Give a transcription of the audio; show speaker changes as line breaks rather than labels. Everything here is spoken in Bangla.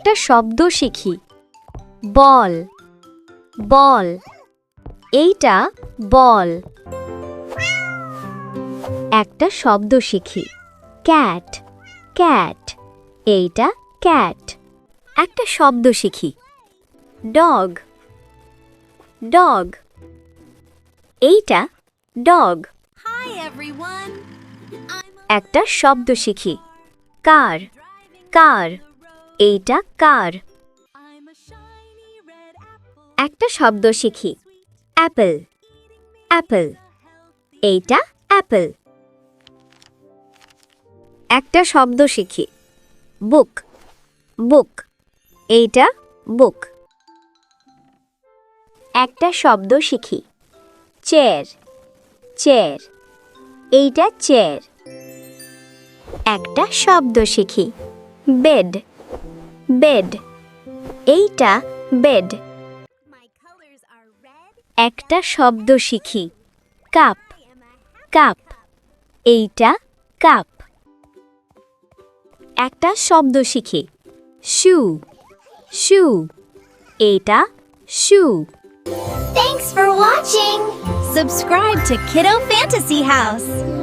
একটা শব্দ শিখি। বল, বল। এইটা বল। একটা শব্দ শিখি। Cat, cat. এইটা ক্যাট। একটা শব্দ শিখি। Dog, dog. এইটা ডগ।
Hi everyone.
একটা শব্দ শিখি। কার, কার। এইটা কার।
I'm a shiny red apple.
একটা শব্দ শিখি। Apple, Apple. এইটা অ্যাপল। একটা শব্দ শিখি। বুক, বুক। এইটা বুক। একটা শব্দ শিখি। Chair, chair. এইটা চেয়ার। একটা শব্দ শিখি। Bed, bed. এইটা bed.
My colors are red.
একটা শব্দ শিখি। Cup,
I am a happy
cup. এইটা কাপ। একটা শব্দ শিখি। শু, শু। এইটা শু।
Thanks for watching. Subscribe to Kiddo Fantasy House.